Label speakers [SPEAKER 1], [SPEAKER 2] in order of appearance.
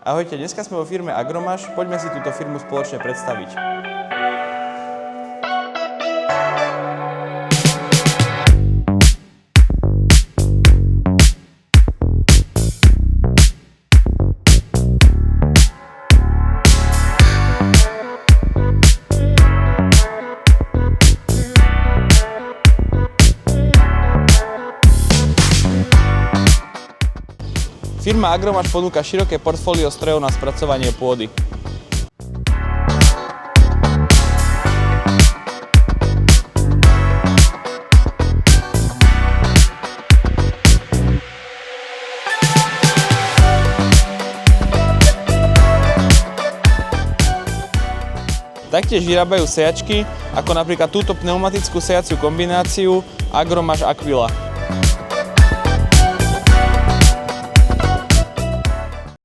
[SPEAKER 1] Ahojte, dneska sme vo firme Agromaš, poďme si túto firmu spoločne predstaviť. Firma Agromaš ponúka široké portfólio strojov na spracovanie pôdy. Taktiež vyrábajú sejačky, ako napríklad túto pneumatickú sejaciu kombináciu Agromaš Aquila.